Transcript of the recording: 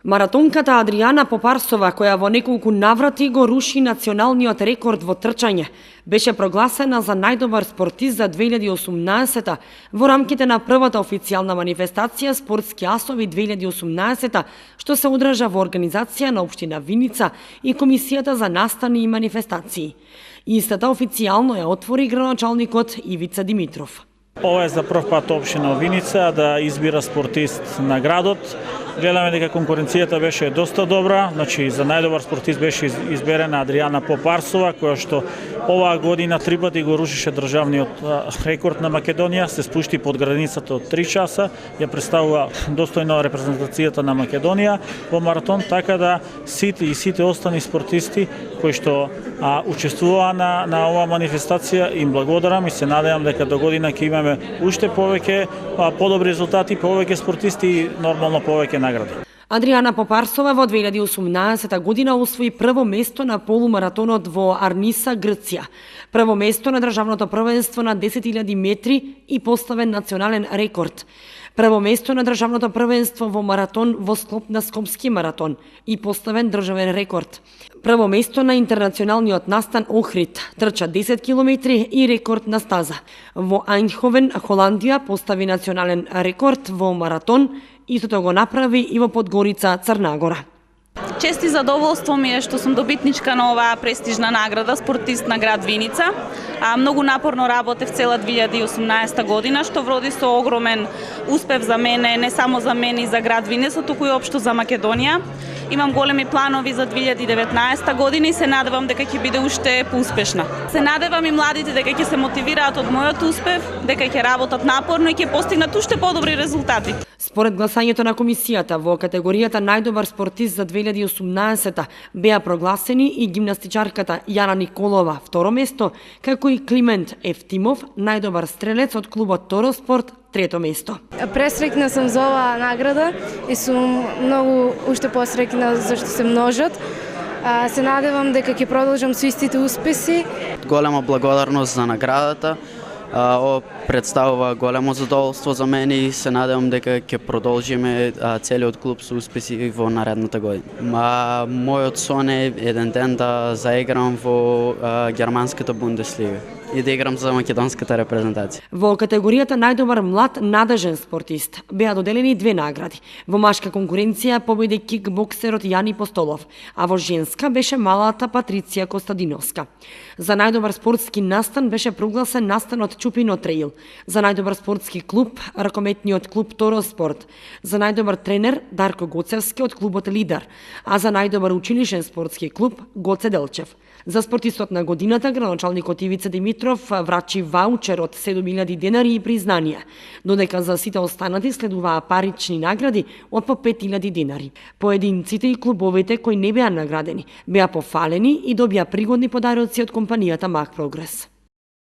Маратонката Адријана Попарсова, која во неколку наврати го руши националниот рекорд во трчање, беше прогласена за најдобар спортист за 2018 во рамките на првата официјална манифестација Спортски асови 2018, што се одржа во организација на општина Виница и Комисијата за настани и манифестации. Истата официјално ја отвори градоначалникот Ивица Димитров. Ова е за прв пат општина Виница да избира спортист на градот. Гледаме дека конкуренцијата беше доста добра, значи за најдобар спортист беше изберена Адријана Попарсова, која што оваа година 3 пати го рушише државниот рекорд на Македонија, се спушти под границата од 3 часа, ја представува достојно репрезентацијата на Македонија во маратон, така да сите остани спортисти кои што учествуваа на оваа манифестација им благодарам и се надевам дека до година ќе имаме уште повеќе подобри резултати, повеќе спортисти и нормално повеќе награди. Адријана Попарсова во 2018 година освои прво место на полумаратонот во Арниса, Грција, прво место на државното првенство на 10.000 метри и поставен национален рекорд, прво место на државното првенство во маратон во склоп на Скопски маратон и поставен државен рекорд, прво место на интернационалниот настан Охрид, трча 10 километри и рекорд на стаза. Во Ајнховен, Холандија, постави национален рекорд во маратон. Истото го направи и во Подгорица, Црна Гора. Чест и задоволство ми е што сум добитничка на оваа престижна награда, спортист на град Виница. Многу напорно работев цела 2018 година, што вроди со огромен успех за мене, не само за мене и за град Виница, туку и општо за Македонија. Имам големи планови за 2019 година и се надевам дека ќе биде уште поуспешна. Се надевам и младите дека ќе се мотивираат од мојот успех, дека ќе работат напорно и ќе постигнат уште подобри резултати. Според гласањето на комисијата во категоријата најдобар спортист за 2018 беа прогласени и гимнастичарката Јана Николова второ место, како и Климент Ефтимов, најдобар стрелец од клубот Тороспорт, трето место. Пресреќна сум за оваа награда и сум многу уште посреќна зашто се множат. Се надевам дека ќе продолжам со истите успеси. Голема благодарност за наградата. Ова представува големо задоволство за мене и се надевам дека ќе продолжиме целиот клуб со успеси во наредната година. Мојот сон е еден ден да заиграм во германската Бундеслига и да играм за македонската репрезентација. Во категоријата најдобар млад надежен спортист беа доделени 2 награди. Во машка конкуренција победи кикбоксерот Јани Постолов, а во женска беше малата Патриција Костадиновска. За најдобар спортски настан беше прогласен настанот Чупино Треил, за најдобар спортски клуб ракометниот клуб Тороспорт, за најдобар тренер Дарко Гоцевски од клубот Лидар, а за најдобар училишен спортски клуб Гоце Делчев. За спортистот на годината градоначалникот Ивица Димитров врачи ваучер од 7.000 денари и признанија, додека за сите останати следуваа парични награди од по 5.000 денари. Поединците и клубовите кои не беа наградени беа пофалени и добија пригодни подароци од компанијата Мак Прогрес.